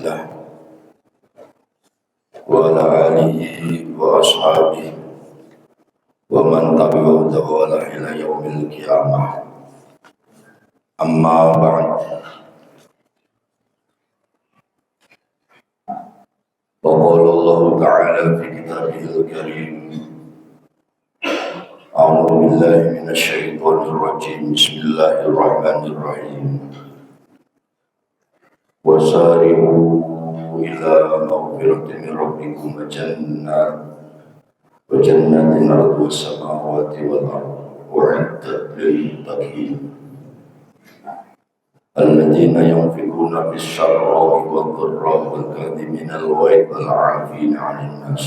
الله وعلى آله وأصحابه ومن تبعهم وتوالى إلى يوم القيامة. أما بعد، وقال الله تعالى في كتابه الكريم: أعوذ بالله من الشيطان الرجيم. بسم الله الرحمن الرحيم. وسارعوا إلى مغفرة من ربكم وجنات عرضها السماوات والأرض أعدت للمتقين الذين ينفقون في السراء والضراء والكاظمين الغيظ والعافين عن الناس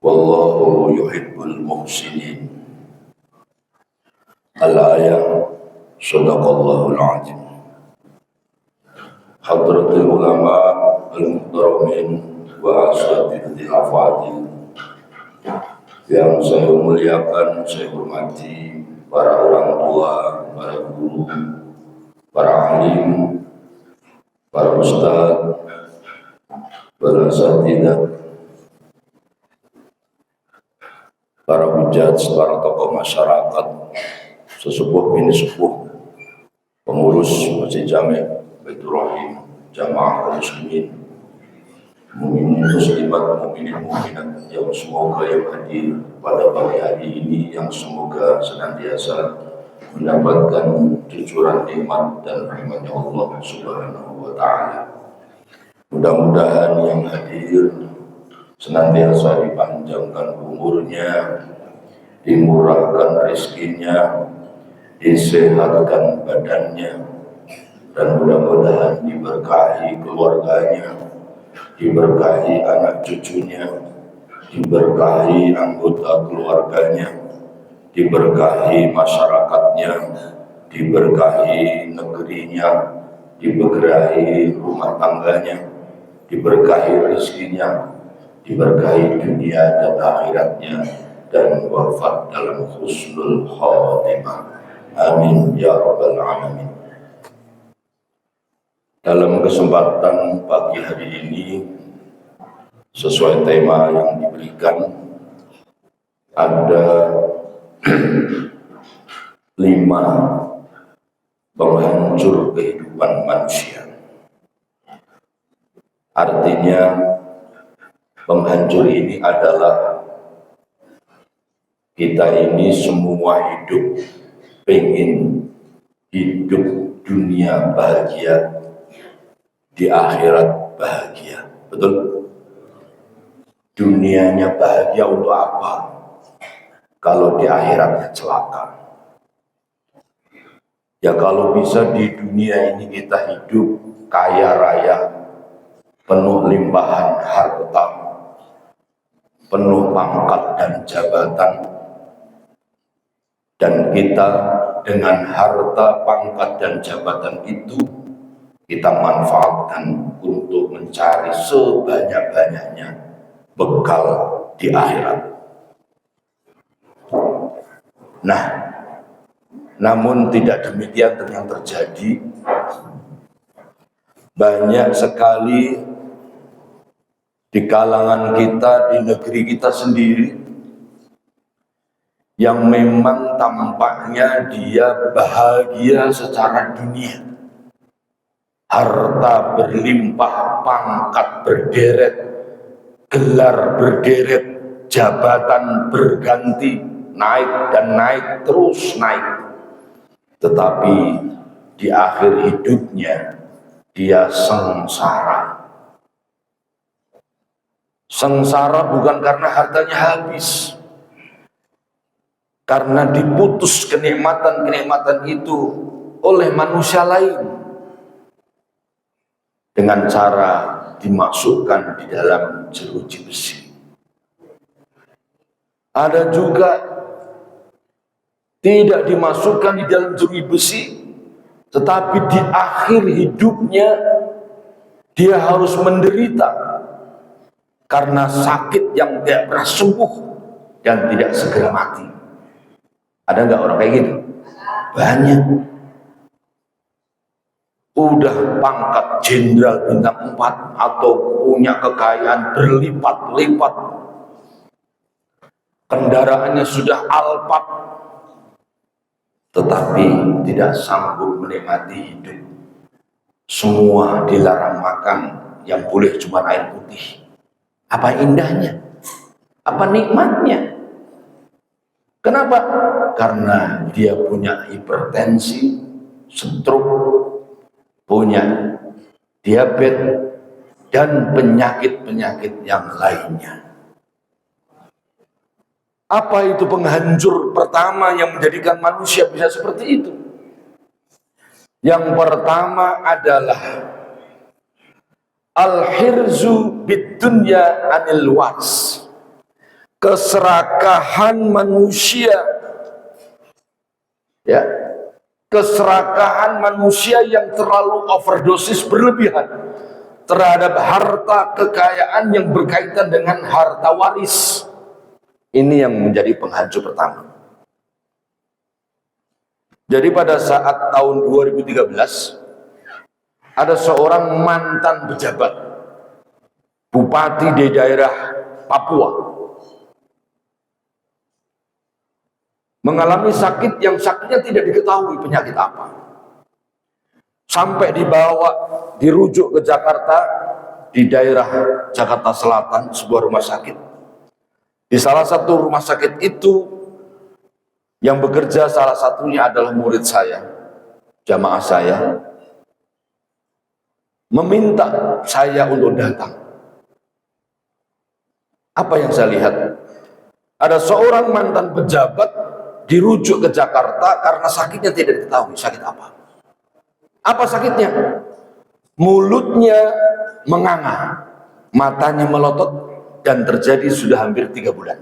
والله يحب المحسنين. Al-ayah. Sadaqallahul azim. Hadratul ulama al-muhtaramin wa asatidzil afadil yang saya muliakan, saya hormati para orang tua, para guru, para alim, para ustaz, para asatidzah, para hujat, para tokoh masyarakat, sesepuh bini sepuh, pengurus Masjid Jami' Baitur Rahim, jamaah muslimin, mukminin muslimat, mukminin mukminat yang semoga yang hadir pada pagi hari ini, yang semoga senantiasa mendapatkan cucuran nikmat dan rahmatnya Allah Subhanahu wa Ta'ala. Mudah-mudahan yang hadir senantiasa dipanjangkan umurnya, dimurahkan rezekinya, disehatkan badannya, dan mudah-mudahan diberkahi keluarganya, diberkahi anak cucunya, diberkahi anggota keluarganya, diberkahi masyarakatnya, diberkahi negerinya, diberkahi rumah tangganya, diberkahi rezekinya, diberkahi dunia dan akhiratnya, dan wafat dalam husnul khatimah. Amin ya rabbal alamin. Dalam kesempatan pagi hari ini, sesuai tema yang diberikan, ada 5 penghancur kehidupan manusia. Artinya, penghancur ini adalah kita ini semua hidup pengen hidup dunia bahagia, di akhirat bahagia. Betul? Dunianya bahagia untuk apa kalau di akhiratnya celaka? Ya kalau bisa di dunia ini kita hidup kaya raya, penuh limpahan harta, penuh pangkat dan jabatan, dan kita dengan harta, pangkat dan jabatan itu kita manfaatkan untuk mencari sebanyak-banyaknya bekal di akhirat. Nah, namun tidak demikian yang terjadi. Banyak sekali di kalangan kita, di negeri kita sendiri, yang memang tampaknya dia bahagia secara dunia. Harta berlimpah, pangkat berderet, gelar berderet, jabatan berganti, naik dan naik, terus naik. Tetapi di akhir hidupnya dia sengsara. Sengsara bukan karena hartanya habis, karena diputus kenikmatan-kenikmatan itu oleh manusia lain, dengan cara dimasukkan di dalam jeruji besi. Ada juga tidak dimasukkan di dalam jeruji besi, tetapi di akhir hidupnya dia harus menderita karena sakit yang tidak pernah sembuh dan tidak segera mati. Ada nggak orang kayak gitu? Banyak. udah pangkat jenderal bintang 4 atau punya kekayaan berlipat-lipat, kendaraannya sudah Alphard, tetapi tidak sanggup menikmati hidup. Semua dilarang makan, yang boleh cuma air putih. Apa indahnya? Apa nikmatnya? Kenapa? Karena dia punya hipertensi, stroke, punya diabetes, dan penyakit-penyakit yang lainnya. Apa itu penghancur pertama yang menjadikan manusia bisa seperti itu? Yang pertama adalah al-hirzu bid-dunya anil wars. Keserakahan manusia, ya, keserakahan manusia yang terlalu overdosis, berlebihan terhadap harta kekayaan yang berkaitan dengan harta waris. Ini yang menjadi penghancur pertama. Jadi pada saat tahun 2013 ada seorang mantan pejabat bupati di daerah Papua mengalami sakit yang sakitnya tidak diketahui penyakit apa. Sampai dibawa, dirujuk ke Jakarta, di daerah Jakarta Selatan, sebuah rumah sakit. Di salah satu rumah sakit itu yang bekerja salah satunya adalah murid saya, jamaah saya, meminta saya untuk datang. Apa yang saya lihat? Ada seorang mantan pejabat dirujuk ke Jakarta karena sakitnya tidak diketahui sakit apa. Apa sakitnya? Mulutnya menganga, matanya melotot, dan terjadi sudah hampir 3 bulan.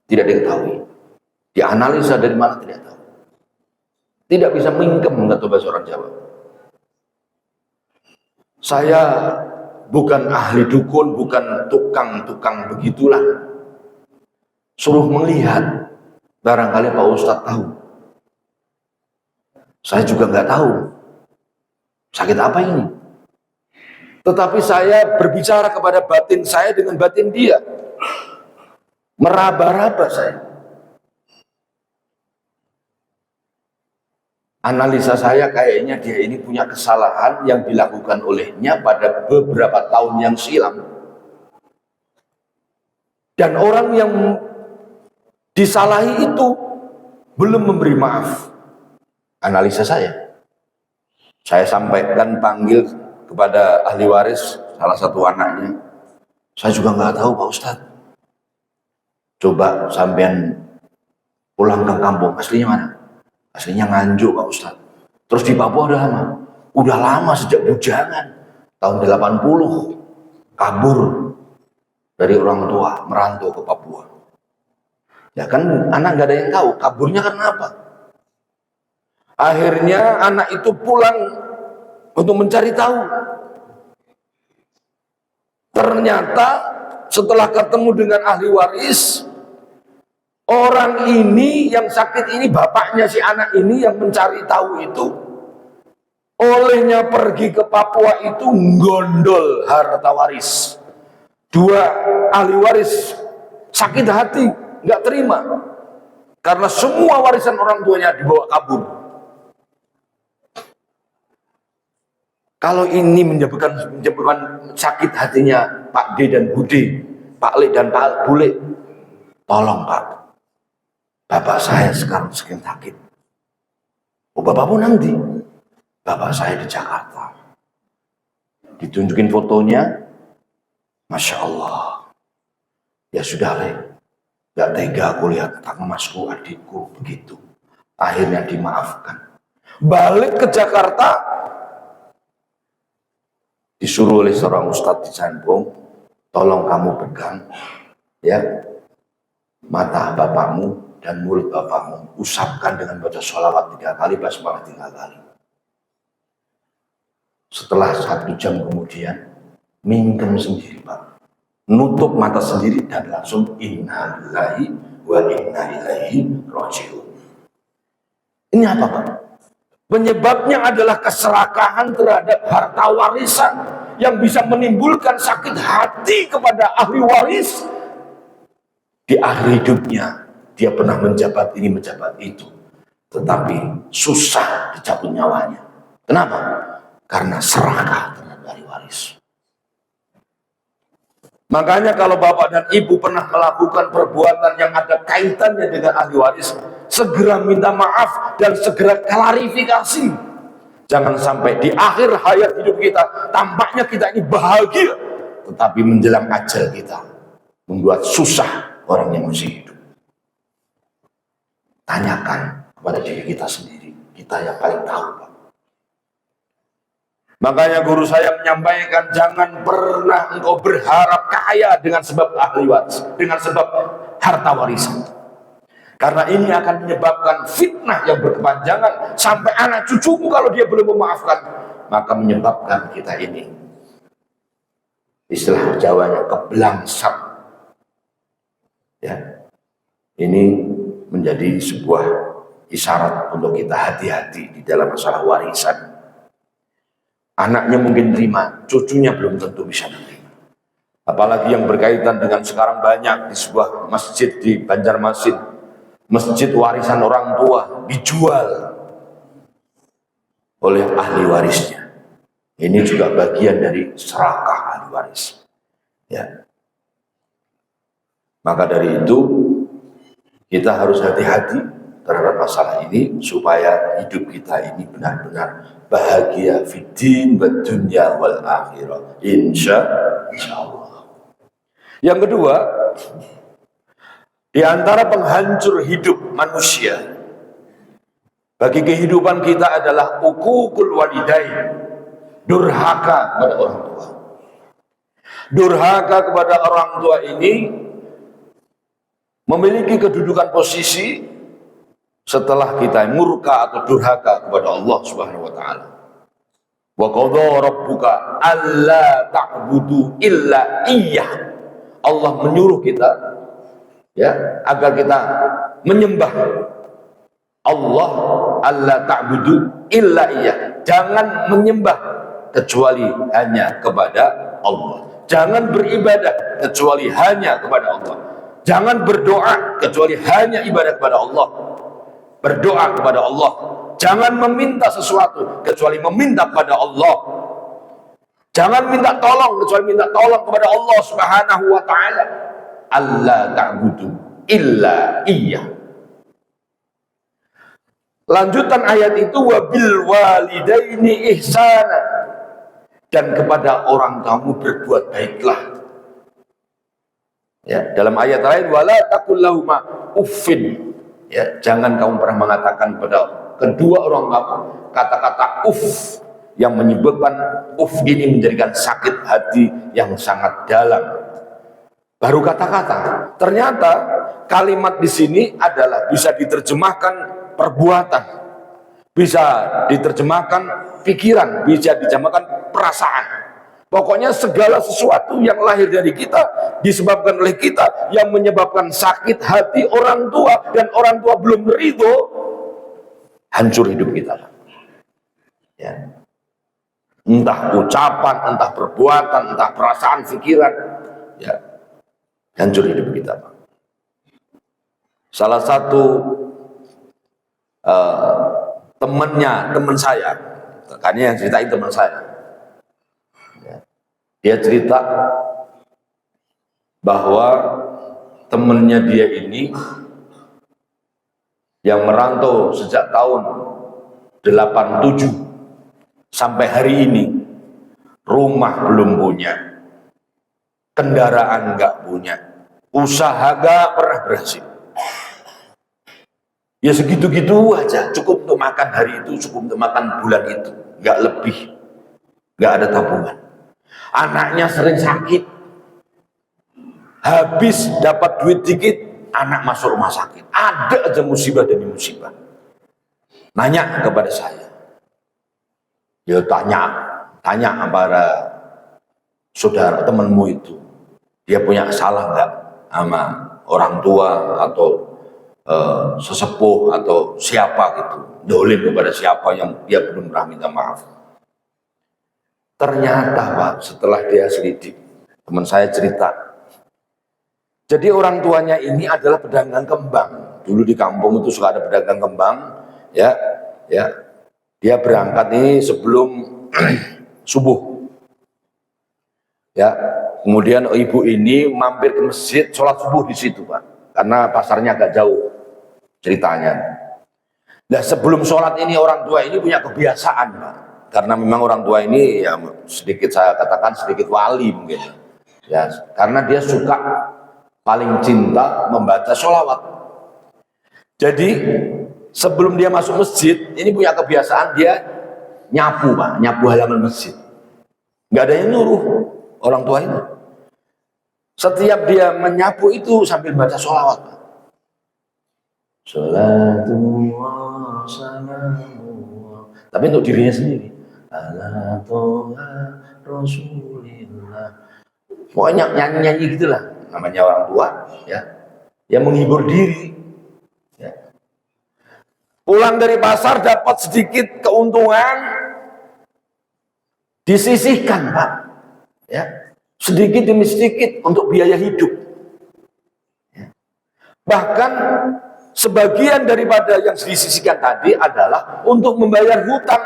Tidak diketahui. Dianalisa dari mana tidak tahu. Tidak bisa mingkem, kata bahasa orang Jawa. Saya bukan ahli dukun, bukan tukang-tukang begitulah. Suruh melihat, barangkali Pak Ustadz tahu. Saya juga nggak tahu sakit apa ini. Tetapi saya berbicara kepada batin saya dengan batin dia. Meraba-raba saya. Analisa saya kayaknya dia ini punya kesalahan yang dilakukan olehnya pada beberapa tahun yang silam. Dan orang yang disalahi itu belum memberi maaf. Analisa saya. Saya sampaikan, panggil kepada ahli waris salah satu anaknya. Saya juga nggak tahu Pak Ustadz. Coba sampean pulang ke kampung, aslinya mana? Aslinya Nganjuk Pak Ustadz. Terus di Papua udah lama? Udah lama, sejak bujangan. Tahun 80 kabur dari orang tua, merantau ke Papua. Ya kan anak nggak ada yang tahu kaburnya karena apa. Akhirnya anak itu pulang untuk mencari tahu. Ternyata setelah ketemu dengan ahli waris, orang ini yang sakit ini, bapaknya si anak ini yang mencari tahu itu, olehnya pergi ke Papua itu gondol harta waris. 2 ahli waris sakit hati, nggak terima karena semua warisan orang tuanya dibawa kabur. Kalau ini menyebabkan sakit hatinya Pak D dan Budi, Pak Le dan Pak Bule, tolong Pak, bapak saya sekarang sakit. Oh, bapak pun nanti, bapak saya di Jakarta. Ditunjukin fotonya, Masya Allah. Ya sudah Le, gak tega aku lihat kang masku, adikku begitu. Akhirnya dimaafkan. Balik ke Jakarta, disuruh oleh seorang ustadz di Sambung, tolong kamu pegang ya mata bapakmu dan mulut bapakmu, usapkan dengan baca sholawat 3 kali, basmalah 3 kali. Setelah 1 jam kemudian mingkem sendiri Pak, nutup mata sendiri dan langsung inna lillahi wa inna ilaihi raji'un. Ini apa Pak? Penyebabnya adalah keserakahan terhadap harta warisan yang bisa menimbulkan sakit hati kepada ahli waris. Di akhir hidupnya dia pernah menjabat ini menjabat itu, tetapi susah dicabut nyawanya. Kenapa? Karena serakah terhadap ahli waris. Makanya kalau bapak dan ibu pernah melakukan perbuatan yang ada kaitannya dengan ahli waris, segera minta maaf dan segera klarifikasi. Jangan sampai di akhir hayat hidup kita tampaknya kita ini bahagia, tetapi menjelang ajal kita membuat susah orang yang masih hidup. Tanyakan kepada diri kita sendiri, kita yang paling tahu, Pak. Makanya guru saya menyampaikan, jangan pernah engkau berharap kaya dengan sebab ahli waris, dengan sebab harta warisan. Karena ini akan menyebabkan fitnah yang berkepanjangan sampai anak cucumu kalau dia belum memaafkan, maka menyebabkan kita ini, istilah Jawanya, kebelangsang. Ya, ini menjadi sebuah isyarat untuk kita hati-hati di dalam masalah warisan. Anaknya mungkin terima, cucunya belum tentu bisa menerima. Apalagi yang berkaitan dengan sekarang banyak di sebuah masjid di Banjarmasin, masjid warisan orang tua dijual oleh ahli warisnya. Ini juga bagian dari serakah ahli waris. Ya. Maka dari itu kita harus hati-hati terhadap masalah ini supaya hidup kita ini benar-benar bahagia fiddin wa dunya wal akhirah, insyaallah. Yang kedua, di antara penghancur hidup manusia bagi kehidupan kita adalah uququl walidain, durhaka kepada orang tua. Durhaka kepada orang tua ini memiliki kedudukan posisi setelah kita murka atau durhaka kepada Allah Subhanahu wa taala. Wa qadha rabbuka alla ta'budu illa iyyah. Allah menyuruh kita, ya, agar kita menyembah Allah, alla ta'budu illa iyyah. Jangan menyembah kecuali hanya kepada Allah. Jangan beribadah kecuali hanya kepada Allah. Jangan berdoa kecuali hanya ibadah kepada Allah. Berdoa kepada Allah, jangan meminta sesuatu kecuali meminta kepada Allah. Jangan minta tolong kecuali minta tolong kepada Allah Subhanahu wa taala. Alla ta'budu illa iyyah. Lanjutan ayat itu, wabil walidaini ihsana, dan kepada orang kamu berbuat baiklah. Ya, dalam ayat lain, wala taqul lahuma uffin. Ya, jangan kamu pernah mengatakan pada kedua orang kamu kata-kata uff yang menyebabkan uff ini menjadikan sakit hati yang sangat dalam. Baru kata-kata. Ternyata kalimat di sini adalah bisa diterjemahkan perbuatan, bisa diterjemahkan pikiran, bisa diterjemahkan perasaan. Pokoknya segala sesuatu yang lahir dari kita disebabkan oleh kita yang menyebabkan sakit hati orang tua dan orang tua belum ridho, hancur hidup kita. Ya. Entah ucapan, entah perbuatan, entah perasaan, pikiran, ya, hancur hidup kita. Salah satu teman saya, karena yang ceritain teman saya. Dia cerita bahwa temennya dia ini yang merantau sejak tahun 87 sampai hari ini, rumah belum punya, kendaraan nggak punya, usaha nggak pernah berhasil. Ya segitu-gitu aja, cukup untuk makan hari itu, cukup untuk makan bulan itu, nggak lebih, nggak ada tabungan. Anaknya sering sakit, habis dapat duit dikit, anak masuk rumah sakit. Ada aja musibah demi musibah. Nanya kepada saya, ya tanya kepada saudara temanmu itu, dia punya salah nggak sama orang tua atau sesepuh atau siapa gitu, dolim kepada siapa yang dia belum pernah minta maaf. Ternyata Pak, setelah dia selidik, teman saya cerita, jadi orang tuanya ini adalah pedagang kembang. Dulu di kampung itu suka ada pedagang kembang, ya, ya. Dia berangkat ini sebelum subuh, ya. Kemudian ibu ini mampir ke masjid, sholat subuh di situ Pak, karena pasarnya agak jauh ceritanya. Nah sebelum sholat ini orang tua ini punya kebiasaan Pak, karena memang orang tua ini ya sedikit saya katakan sedikit wali mungkin, ya, karena dia suka paling cinta membaca sholawat. Jadi sebelum dia masuk masjid ini punya kebiasaan dia nyapu Pak, nyapu halaman masjid. Nggak ada yang nyuruh orang tua ini. Setiap dia menyapu itu sambil baca sholawat Pak. Sholatu wa salamu. Tapi untuk dirinya sendiri. Ala toha Rasulillah. Pokoknya nyanyi-nyanyi gitulah. Namanya orang tua, ya. Yang menghibur diri. Ya. Pulang dari pasar dapat sedikit keuntungan, disisihkan Pak. Ya. Sedikit demi sedikit untuk biaya hidup. Ya. Bahkan sebagian daripada yang disisihkan tadi adalah untuk membayar hutang,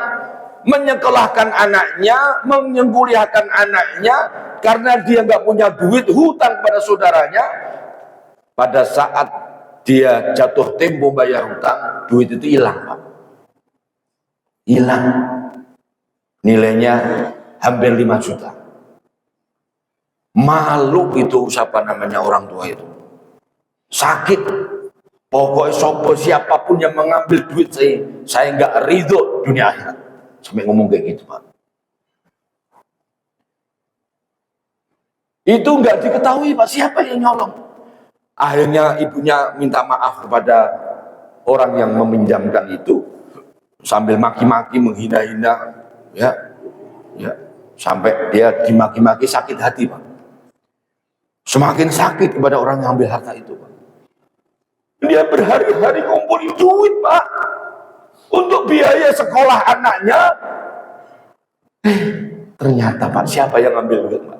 menyekolahkan anaknya, menkuliahkan anaknya, karena dia nggak punya duit, hutang pada saudaranya. Pada saat dia jatuh tempo bayar hutang, duit itu hilang Pak. Hilang. Nilainya hampir 5 juta. Malu itu siapa namanya orang tua itu. Sakit. Pokoknya sopo siapapun yang mengambil duit saya nggak ridho dunia akhirat. Sampai ngomong kayak gitu Pak. Itu nggak diketahui Pak, siapa yang nyolong. Akhirnya ibunya minta maaf kepada orang yang meminjamkan itu, sambil maki-maki, menghina-hina, ya, ya, sampai dia dimaki-maki sakit hati Pak. Semakin sakit kepada orang yang ambil harta itu Pak. Dia berhari-hari kumpulin duit Pak untuk biaya sekolah anaknya. Ternyata Pak, siapa yang ambil duit Pak?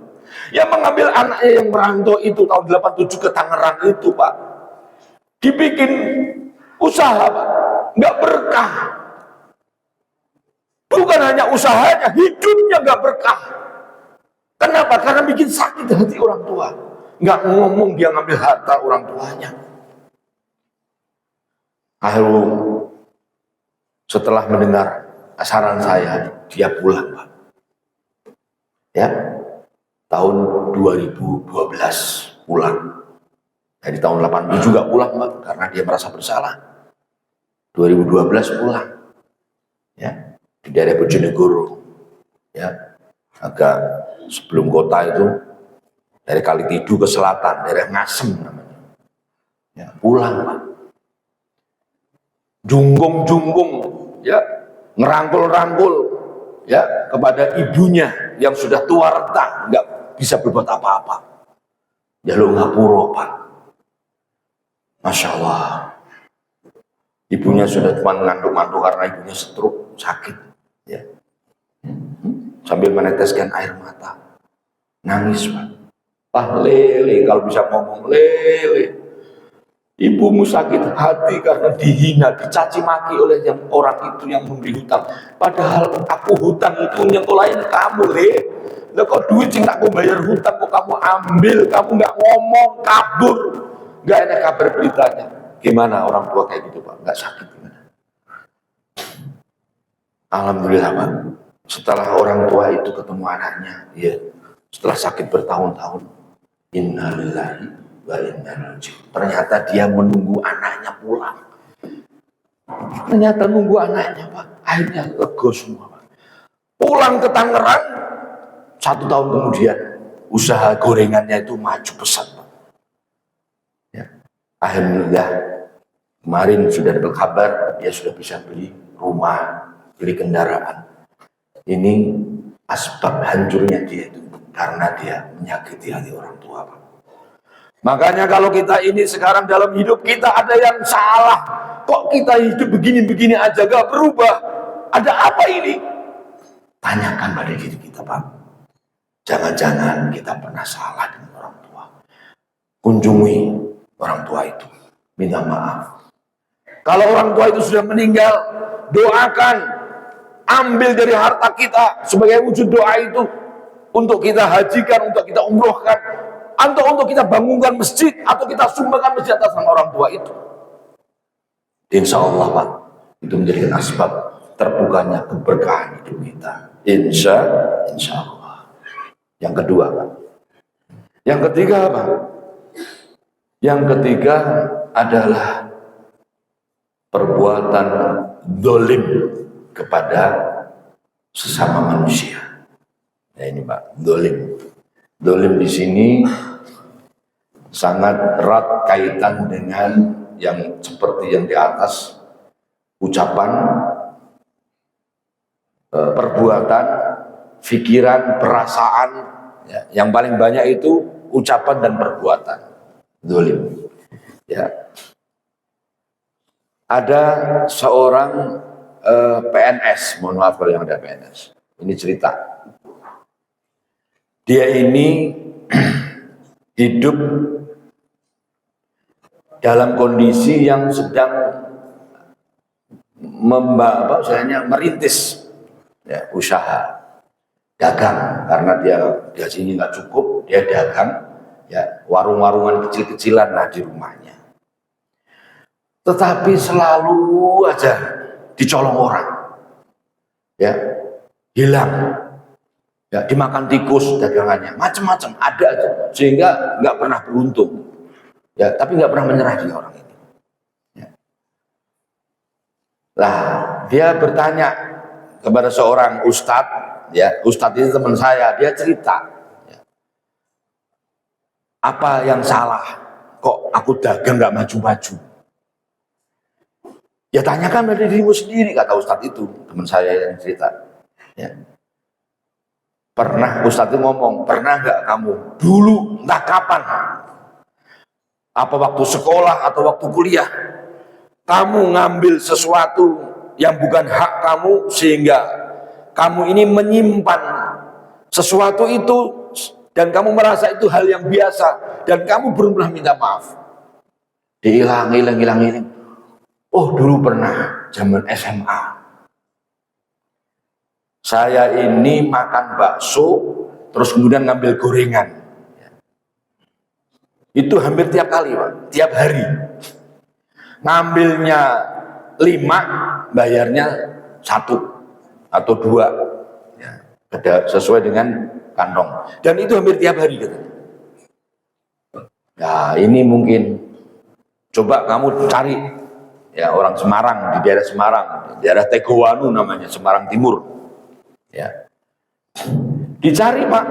Yang mengambil anaknya yang merantau itu tahun 87 ke Tangerang itu Pak. Dibikin usaha Pak, nggak berkah. Bukan hanya usahanya, hidupnya nggak berkah. Kenapa? Karena bikin sakit hati orang tua. Nggak ngomong dia ngambil harta orang tuanya. Akhirnya setelah mendengar saran saya, dia pulang Pak. Ya, tahun 2012 pulang. Dari tahun 87 juga pulang Pak, karena dia merasa bersalah. 2012 pulang. Ya, di daerah Bojonegoro. Ya, agak sebelum kota itu, dari Kalitidu ke selatan, daerah Ngasem namanya. Ya, pulang Pak. Junggung-junggung, ya, ngerangkul-rangkul, ya, kepada ibunya yang sudah tua renta, nggak bisa berbuat apa-apa. Jaluk ngapura Pak. Masya Allah. Ibunya sudah cuma ngantuk-ngantuk karena ibunya stroke, sakit, ya. Sambil meneteskan air mata, nangis Pak. Pak lele, kalau bisa ngomong lele. Ibumu sakit hati karena dihina, dicaci maki oleh yang orang itu yang memberi hutang. Padahal aku hutang itu nyekolahin kamu, Le. Lah kok duit sing tak bayar hutang kok kamu ambil, kamu nggak ngomong, kabur. Nggak enak kabar beritanya. Gimana orang tua kayak gitu Pak? Nggak sakit gimana? Alhamdulillah Pak. Setelah orang tua itu ketemu anaknya, ya, setelah sakit bertahun-tahun, innalillahi wa inna ilaihi raji'un. Ternyata dia menunggu anaknya pulang. Ternyata nunggu anaknya Pak. Akhirnya lega semua Pak. Pulang ke Tangerang, 1 tahun kemudian usaha gorengannya itu maju pesat Pak. Ya. Alhamdulillah kemarin sudah dapat kabar dia sudah bisa beli rumah, beli kendaraan. Ini asbab hancurnya dia itu karena dia menyakiti hati orang tua Pak. Makanya kalau kita ini sekarang dalam hidup kita ada yang salah, kok kita hidup begini-begini aja gak berubah, ada apa ini? Tanyakan pada diri kita, Pak. Jangan-jangan kita pernah salah dengan orang tua. Kunjungi orang tua itu, minta maaf. Kalau orang tua itu sudah meninggal, doakan, ambil dari harta kita sebagai wujud doa itu untuk kita hajikan, untuk kita umrohkan, atau untuk kita bangunkan masjid, atau kita sumbangkan masjid atas nama orang tua itu. Insya Allah, Pak, itu menjadikan asbab terbukanya keberkahan hidup kita. Insya Allah. Yang kedua, Pak. Yang ketiga, Pak. Yang ketiga adalah perbuatan dolim kepada sesama manusia. Ya ini, Pak, dolim. Dolim di sini sangat erat kaitan dengan yang seperti yang di atas, ucapan, perbuatan, pikiran, perasaan. Ya, yang paling banyak itu ucapan dan perbuatan dolim. Ya. Ada seorang PNS, mohon maaf kalau yang ada PNS. Ini cerita. Dia ini hidup dalam kondisi yang sedang merintis ya, usaha dagang, karena dia gajinya nggak cukup, dia dagang ya, warung-warungan kecil-kecilan lah di rumahnya. Tetapi selalu aja dicolong orang, ya, hilang, ya, dimakan tikus dagangannya, macam-macam ada aja, sehingga nggak pernah beruntung, ya, tapi nggak pernah menyerah di orang ini. Ya. Lah, dia bertanya kepada seorang ustadz, ya, ustadz itu teman saya, dia cerita, ya, apa yang salah, kok aku dagang nggak maju-maju? Ya tanyakan pada dirimu sendiri, kata ustadz itu, teman saya yang cerita. Ya. Pernah ustadz itu ngomong, pernah nggak kamu dulu, entah kapan, apa waktu sekolah atau waktu kuliah, kamu ngambil sesuatu yang bukan hak kamu, sehingga kamu ini menyimpan sesuatu itu dan kamu merasa itu hal yang biasa dan kamu belum pernah minta maaf? Hilang. Oh, dulu pernah zaman SMA. Saya ini makan bakso, terus kemudian ngambil gorengan. Itu hampir tiap kali, Pak, tiap hari. Ngambilnya 5, bayarnya 1 atau 2. Ya, sesuai dengan kantong. Dan itu hampir tiap hari, katanya. Nah, ini mungkin coba kamu cari, ya, orang Semarang, di daerah Semarang, di daerah Tegowanu namanya, Semarang Timur, ya, dicari, Pak,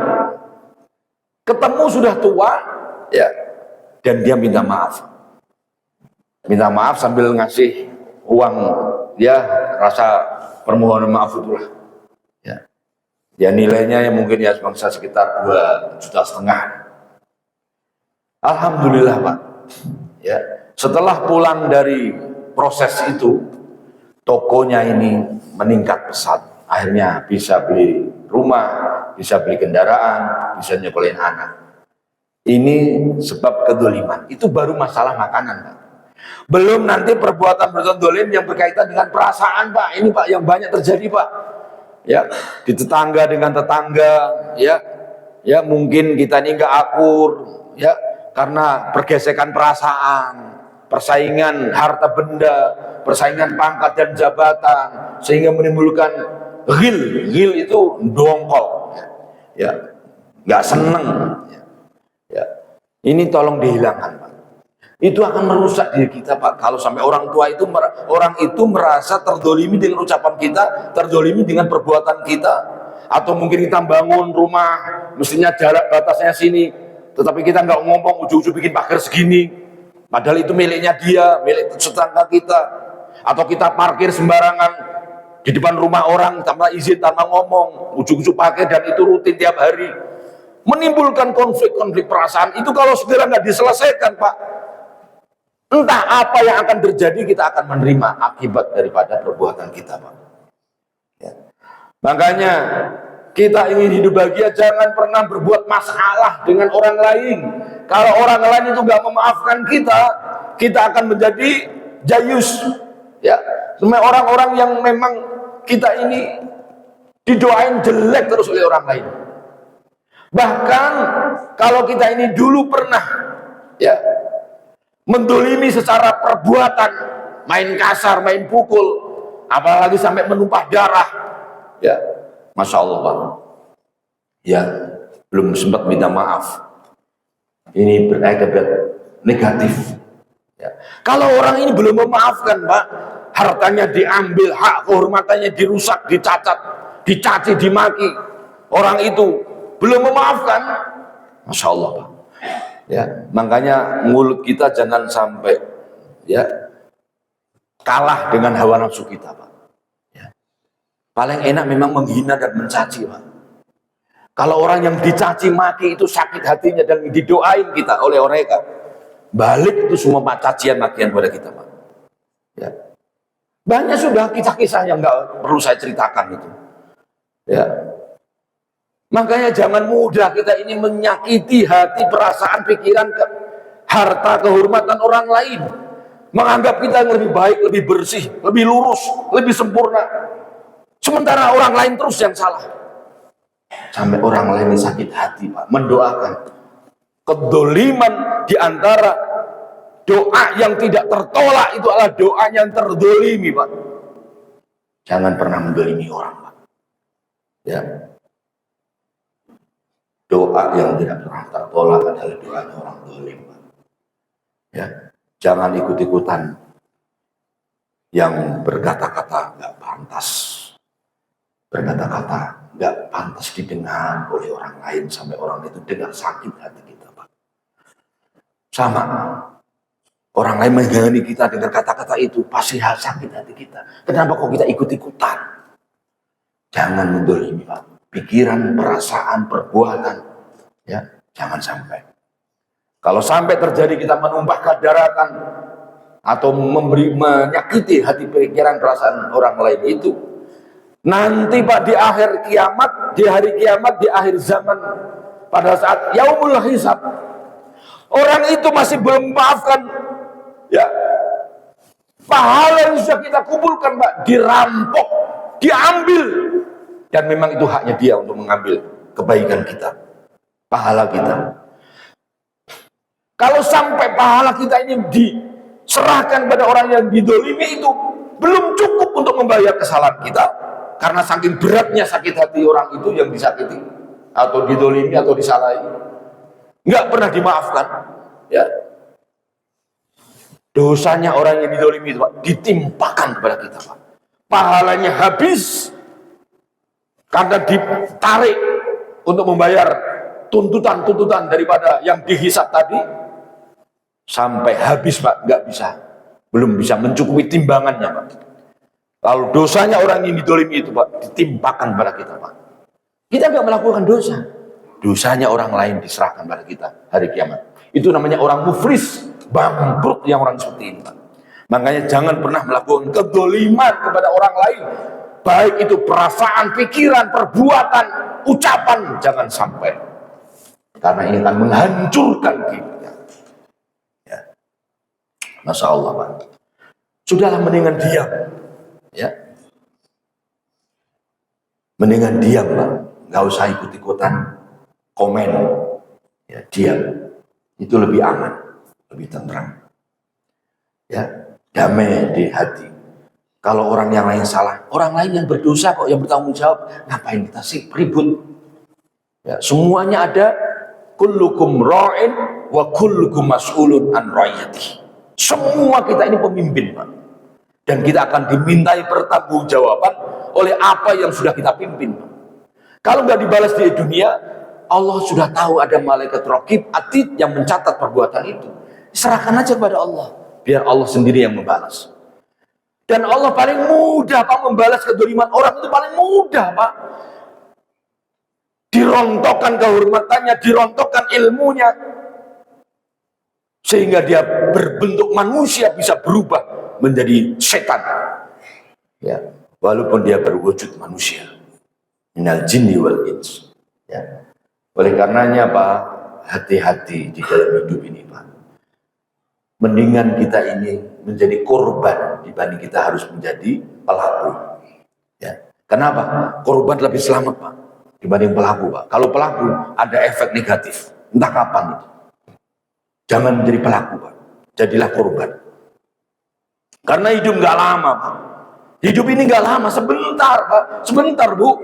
ketemu sudah tua, ya, dan dia minta maaf sambil ngasih uang, ya, rasa permohonan maaf itulah, ya, ya, nilainya yang mungkin ya bangsa sekitar 2,5 juta. Alhamdulillah, Pak, ya, setelah pulang dari proses itu, tokonya ini meningkat pesat. Akhirnya bisa beli rumah, bisa beli kendaraan, bisa nyekolahin anak. Ini sebab kedoliman. Itu baru masalah makanan, Pak. Belum nanti perbuatan dolim yang berkaitan dengan perasaan, Pak. Ini, Pak, yang banyak terjadi, Pak. Ya, di tetangga dengan tetangga, ya, ya, mungkin kita ini nggak akur, ya, karena pergesekan perasaan, persaingan harta benda, persaingan pangkat dan jabatan, sehingga menimbulkan ghil. Ghil itu dongkol, ya, nggak seneng, ya. Ini tolong dihilangkan, Pak. Itu akan merusak diri kita, Pak. Kalau sampai orang itu merasa terdolimi dengan ucapan kita, terdolimi dengan perbuatan kita, atau mungkin kita bangun rumah, mestinya jarak batasnya sini, tetapi kita nggak ngomong, ujung-ujung bikin pagar segini, padahal itu miliknya dia, milik tetangga kita. Atau kita parkir sembarangan di depan rumah orang tanpa izin, tanpa ngomong, ujung-ujung pakai, dan itu rutin tiap hari. menimbulkan konflik-konflik perasaan itu kalau segera nggak diselesaikan, Pak, entah apa yang akan terjadi, kita akan menerima akibat daripada perbuatan kita, Pak. Ya. Makanya kita ingin hidup bahagia, jangan pernah berbuat masalah dengan orang lain. Kalau orang lain itu nggak memaafkan kita, kita akan menjadi jayus. Ya, semua orang-orang yang memang kita ini didoain jelek terus oleh orang lain. Bahkan kalau kita ini dulu pernah ya mendolimi secara perbuatan, main kasar, main pukul, apalagi sampai menumpah darah, ya, Masya Allah, Pak. Ya, belum sempat minta maaf. Ini berakibat negatif. Ya. Kalau orang ini belum memaafkan, Pak, hartanya diambil, hak kehormatannya dirusak, dicacat, dicaci, dimaki. Orang itu belum memaafkan, Masya Allah, Pak. Ya, makanya mulut kita jangan sampai ya kalah dengan hawa nafsu kita, Pak. Ya. Paling enak memang menghina dan mencaci, Pak. Kalau orang yang dicaci maki itu sakit hatinya dan didoain kita oleh mereka, balik itu semua cacian makian pada kita, Pak. Ya. Banyak sudah kisah-kisah yang nggak perlu saya ceritakan itu. Ya. Makanya jangan mudah kita ini menyakiti hati, perasaan, pikiran, harta, kehormatan orang lain. Menganggap kita yang lebih baik, lebih bersih, lebih lurus, lebih sempurna. Sementara orang lain terus yang salah. Sampai orang lain sakit hati, Pak, mendoakan. Kedoliman diantara doa yang tidak tertolak itu adalah doa yang terdolimi, Pak. Jangan pernah mendolimi orang, Pak. Ya. Doa yang tidak pernah tertolak adalah doanya orang dolim, Pak. Ya. Jangan ikut-ikutan yang berkata-kata nggak pantas. Berkata-kata nggak pantas didengar oleh orang lain sampai orang itu dengar sakit hati kita, Pak. Sama orang lain mengganggu kita dengan kata-kata itu pasti sakit hati kita. Kenapa kok kita ikut-ikutan? Jangan mendolimi, Pak. Pikiran, perasaan, perbuatan, ya jangan sampai. Kalau sampai terjadi kita menumpahkan darahkan atau menyakiti hati, pikiran, perasaan orang lain itu, nanti, Pak, di akhir kiamat, di hari kiamat, di akhir zaman, pada saat yaumul hisab, orang itu masih belum memaafkan, ya, pahala yang sudah kita kumpulkan, Pak, dirampok, diambil, dan memang itu haknya dia untuk mengambil kebaikan kita, pahala kita. Kalau sampai pahala kita ini diserahkan pada orang yang didolimi, itu belum cukup untuk membayar kesalahan kita. Karena saking beratnya sakit hati orang itu yang disakiti atau didolimi atau disalahi, nggak pernah dimaafkan, ya. Dosanya orang yang didolimi itu, Pak, ditimpakan kepada kita, Pak. Pahalanya habis karena ditarik untuk membayar tuntutan-tuntutan daripada yang dihisab tadi, sampai habis, Pak, nggak bisa, belum bisa mencukupi timbangannya, Pak. Lalu dosanya orang yang didolimi itu, Pak, ditimpakan pada kita, Pak. Kita nggak melakukan dosa, dosanya orang lain diserahkan pada kita hari kiamat. Itu namanya orang muflis, bangkrut yang orang seperti ini, Pak. Makanya jangan pernah melakukan kedoliman kepada orang lain, baik itu perasaan, pikiran, perbuatan, ucapan, jangan sampai. Karena ini akan menghancurkan kita. Ya. Masya Allah, Pak. Sudahlah, mendingan diam. Ya, mendingan diam, Pak, nggak usah ikut-ikutan komen, ya diam, itu lebih aman, lebih tenang, ya damai di hati. Kalau orang yang lain salah, orang lain yang berdosa kok yang bertanggung jawab, ngapain kita sih ribut? Ya, semuanya ada, kullukum ra'in wa kullukum mas'ulun an ra'iyatihi. Semua kita ini pemimpin, Pak. Dan kita akan dimintai pertanggungjawaban oleh apa yang sudah kita pimpin. Kalau nggak dibalas di dunia, Allah sudah tahu ada malaikat raqib atid yang mencatat perbuatan itu. Serahkan aja kepada Allah, biar Allah sendiri yang membalas. Dan Allah paling mudah, Pak, membalas kedoliman orang itu paling mudah, Pak. dirontokkan kehormatannya, dirontokkan ilmunya, sehingga dia berbentuk manusia bisa berubah menjadi setan. Ya, walaupun dia berwujud manusia. Minal jinni wal ins. Ya. Oleh karenanya Pak, hati-hati di dalam hidup ini Pak. Mendingan kita ini menjadi korban dibanding kita harus menjadi pelaku. Ya. Kenapa? Korban lebih selamat Pak dibanding pelaku Pak. Kalau pelaku ada efek negatif, entah kapan itu. Jangan menjadi pelaku Pak, jadilah korban. Karena hidup nggak lama Pak. Hidup ini nggak lama, sebentar Pak, sebentar Bu,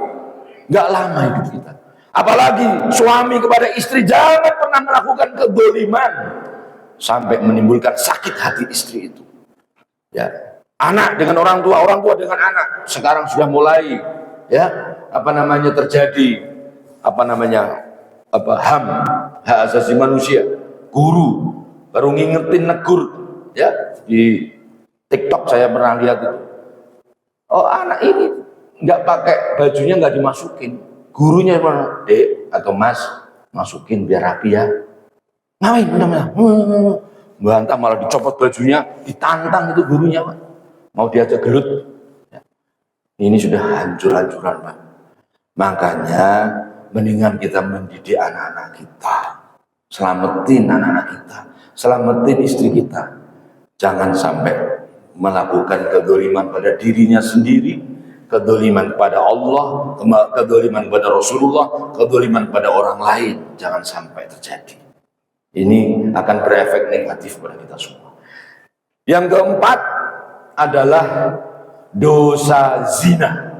nggak lama hidup kita. Apalagi suami kepada istri, jangan pernah melakukan kedoliman sampai menimbulkan sakit hati istri itu. Ya, anak dengan orang tua dengan anak, sekarang sudah mulai ya terjadi HAM, hak asasi manusia. Guru baru ngingetin negur ya, di TikTok saya pernah lihat itu. Oh, anak ini nggak pakai bajunya, nggak dimasukin, gurunya mana, Dek atau Mas, masukin biar rapi ya. Ngapain bantah, malah dicopot bajunya, ditantang itu gurunya Pak, mau diajak gelut ya. Ini sudah hancur-hancuran Pak. Makanya mendingan kita mendidik anak-anak kita, selamatin anak-anak kita, selamatin istri kita. Jangan sampai melakukan kedoliman pada dirinya sendiri, kedoliman pada Allah, kedoliman pada Rasulullah, kedoliman pada orang lain. Jangan sampai terjadi. Ini akan berefek negatif pada kita semua. Yang keempat adalah dosa zina.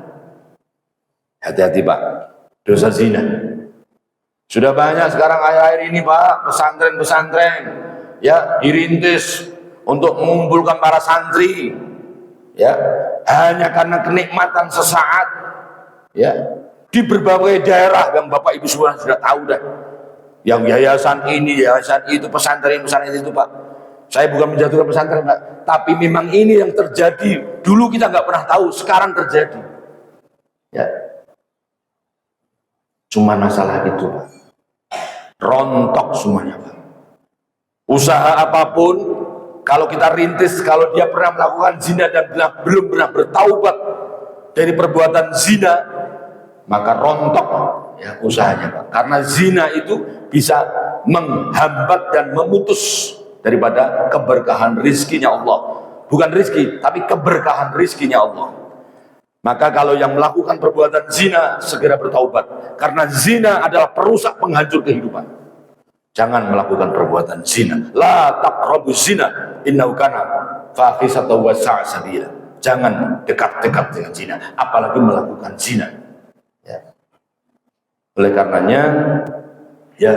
Hati-hati Pak, dosa zina. Sudah banyak sekarang akhir-akhir ini Pak, pesantren-pesantren ya dirintis untuk mengumpulkan para santri ya, hanya karena kenikmatan sesaat ya, di berbagai daerah yang Bapak Ibu semua sudah tahu dah. Yang yayasan ini, yayasan itu, pesantren itu Pak. Saya bukan menjatuhkan pesantren Pak, tapi memang ini yang terjadi. Dulu kita nggak pernah tahu, sekarang terjadi. Ya. Cuma masalah itu Pak. Rontok semuanya Pak. Usaha apapun, kalau kita rintis, kalau dia pernah melakukan zina dan belum pernah bertaubat dari perbuatan zina, maka rontok ya usahanya Pak. Karena zina itu bisa menghambat dan memutus daripada keberkahan rizkinya Allah. Bukan rizki, tapi keberkahan rizkinya Allah. Maka kalau yang melakukan perbuatan zina, segera bertaubat. Karena zina adalah perusak penghancur kehidupan. Jangan melakukan perbuatan zina. La taqrabu zina, innahu kana fahisatan wa sa'a sabila. Jangan dekat-dekat dengan zina, apalagi melakukan zina. Ya. Oleh karenanya, ya,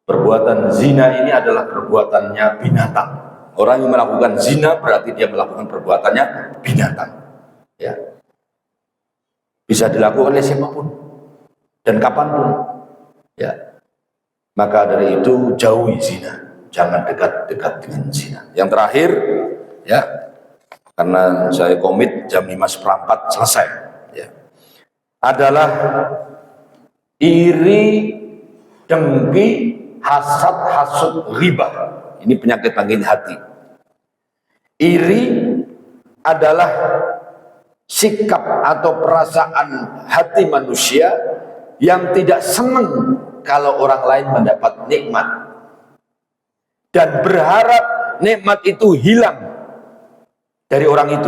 perbuatan zina ini adalah perbuatannya binatang. Orang yang melakukan zina berarti dia melakukan perbuatannya binatang. Ya. Bisa dilakukan oleh siapapun dan kapanpun. Ya. Maka dari itu jauhi zina, jangan dekat-dekat dengan zina. Yang terakhir, ya, karena saya komit jam 5:04 selesai, ya, adalah iri, dengki, hasad, hasud, ghibah. Ini penyakit bangkit hati. Iri adalah sikap atau perasaan hati manusia yang tidak senang kalau orang lain mendapat nikmat dan berharap nikmat itu hilang dari orang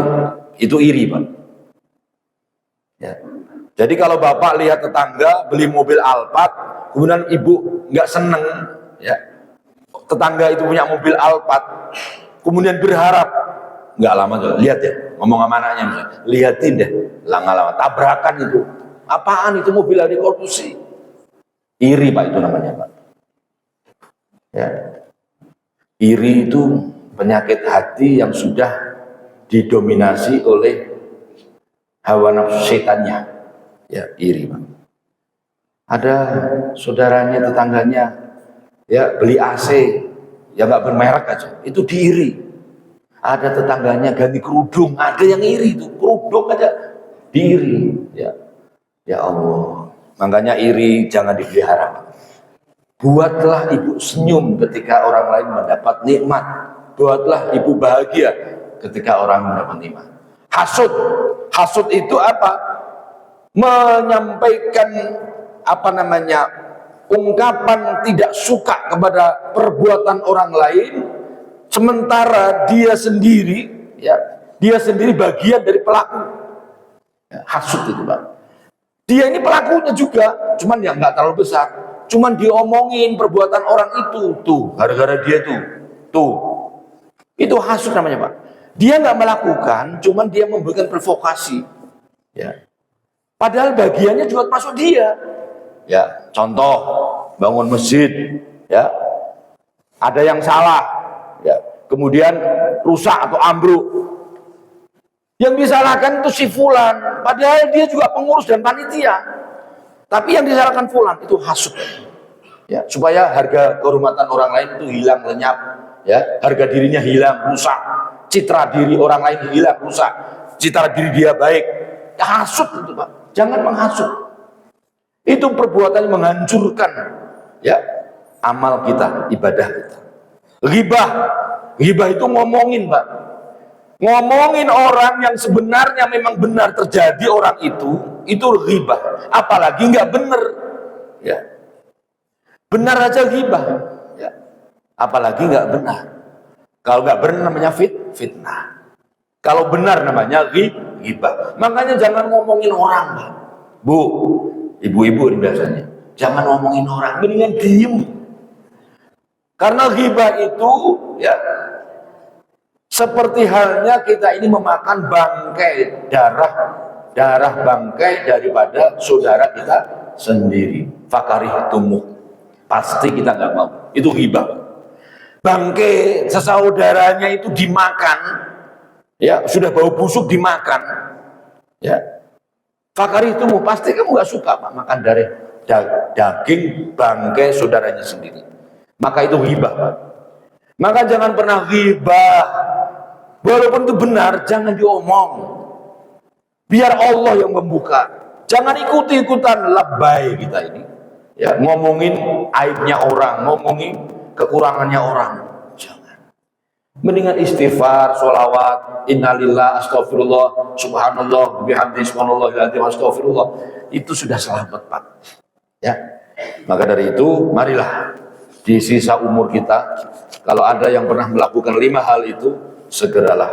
itu iri Pak. Ya. Jadi kalau Bapak lihat tetangga beli mobil Alphard, kemudian Ibu nggak seneng, ya, tetangga itu punya mobil Alphard, kemudian berharap, nggak lama tuh, lihat ya, ngomong sama anaknya, misalnya, lihatin deh, lama-lama tabrakan itu, apaan itu mobil dari korupsi, iri Pak, itu namanya Pak. Ya. Iri itu penyakit hati yang sudah didominasi oleh hawa nafsu setannya. Ya, iri Pak. Ada saudaranya, tetangganya, ya, beli AC, ya nggak bermerek aja, itu diiri. Ada tetangganya ganti kerudung, ada yang iri itu, kerudung aja diiri. Ya, ya Allah, Makanya iri jangan dipelihara. Buatlah ibu senyum ketika orang lain mendapat nikmat. Buatlah ibu bahagia ketika orang mendapat nikmat. Hasud, hasud itu apa? Menyampaikan ungkapan tidak suka kepada perbuatan orang lain, sementara dia sendiri bagian dari pelaku. Ya, hasud itu, Pak. Dia ini pelakunya juga, cuman ya nggak terlalu besar. Cuman diomongin perbuatan orang itu, tuh gara-gara dia tuh. Itu hasud namanya, Pak. Dia nggak melakukan, cuman dia memberikan provokasi. Ya. Padahal bagiannya juga masuk dia. Ya, contoh bangun masjid, ya. Ada yang salah, ya. Kemudian rusak atau ambruk. Yang disalahkan itu si fulan, padahal dia juga pengurus dan panitia. Tapi yang disalahkan fulan itu hasud. Ya, supaya harga kehormatan orang lain itu hilang lenyap, ya. Harga dirinya hilang, rusak. Citra diri orang lain hilang, rusak. Citra diri dia baik. Ya, hasud itu, Pak. Jangan menghasut. Itu perbuatan yang menghancurkan, ya, amal kita, ibadah kita. Ghibah itu ngomongin, Pak. Ngomongin orang yang sebenarnya memang benar terjadi orang itu ghibah. Apalagi nggak benar, ya. Benar aja ghibah, ya. Apalagi nggak benar. Kalau nggak benar namanya fitnah. Kalau benar namanya ghibah. Makanya jangan ngomongin orang, Pak. Bu, ibu-ibu ini biasanya, jangan ngomongin orang, mendingan diem. Karena ghibah itu, ya, seperti halnya kita ini memakan bangkai, darah bangkai daripada saudara kita sendiri. Fakarih tumbuh, pasti kita nggak mau. Itu ghibah. Bangkai sesaudaranya itu dimakan, ya, sudah bau busuk dimakan, ya. Fakarih tumbuh, pasti kamu nggak suka, Pak, makan daging bangkai saudaranya sendiri. Maka itu ghibah, Pak. Maka jangan pernah ghibah. Walaupun itu benar, jangan diomong. Biar Allah yang membuka. Jangan ikuti-ikutan lebay kita ini. Ya, ngomongin aibnya orang, ngomongin kekurangannya orang. Jangan. Mendingan istighfar, sholawat, innalillah, astagfirullah, subhanallah, bihamdi, subhanallah, astagfirullah. Itu sudah selamat, Pak. Ya. Maka dari itu, marilah di sisa umur kita, kalau ada yang pernah melakukan 5 hal itu, segeralah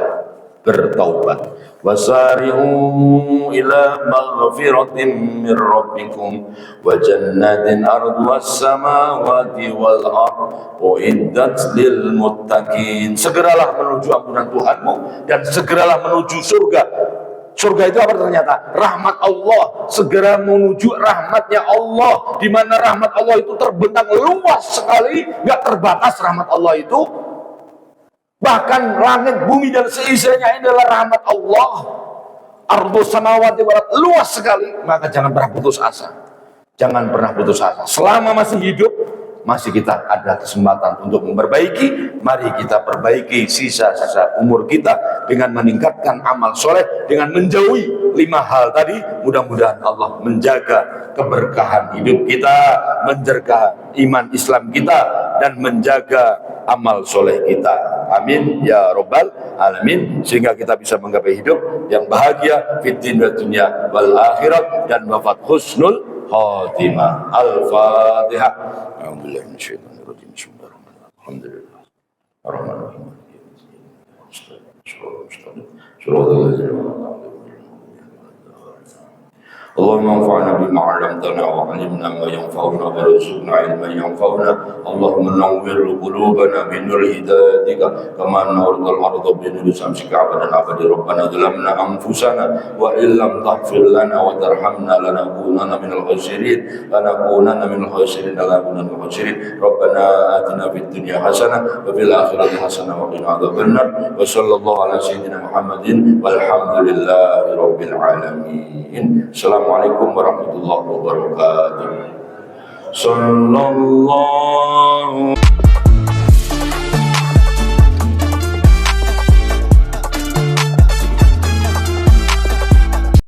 bertaubat. Wasari'u ila maghfiratin min rabbikum wa jannatin arduhas samawati wal ard uiddat lil muttaqin. Segeralah menuju ampunan Tuhanmu dan segeralah menuju surga. Surga itu apa ternyata? Rahmat Allah. Segera menuju rahmatnya Allah, di mana rahmat Allah itu terbentang luas sekali, nggak terbatas rahmat Allah itu. Bahkan langit, bumi dan seisinya ini adalah rahmat Allah. Ardhus samawati wal ard, luas sekali. Maka jangan pernah putus asa. Jangan pernah putus asa. Selama masih hidup, masih kita ada kesempatan untuk memperbaiki. Mari kita perbaiki sisa-sisa umur kita dengan meningkatkan amal soleh, dengan menjauhi 5 hal tadi. Mudah-mudahan Allah menjaga keberkahan hidup kita, menjaga iman Islam kita, dan menjaga amal soleh kita. Amin ya robbal alamin. Sehingga kita bisa menggapai hidup yang bahagia fid dunya wal akhirat, dan wafat husnul khatimah. Al-Fatihah. Alhamdulillah minasyaitonir rajim. Bismillahirrahmanirrahim. Alhamdulillah. Ar-Rahmanir-Rahim. اللهم انفعنا بما علمتنا وعلمنا ما ينفعنا وارزقنا علما ينفعنا. اللهم نور قلوبنا بنور هدايتك كما نورت الارض بنور شمسك ابدا ابدا. ربنا ظلمنا انفسنا وان لم تغفر لنا وترحمنا لنكونن من الخاسرين ربنا آتنا في الدنيا حسنة وفي الآخرة حسنة وقنا عذاب النار. وصلى الله على سيدنا محمد والحمد لله رب العالمين. Assalamualaikum warahmatullahi wabarakatuh. Sallallahu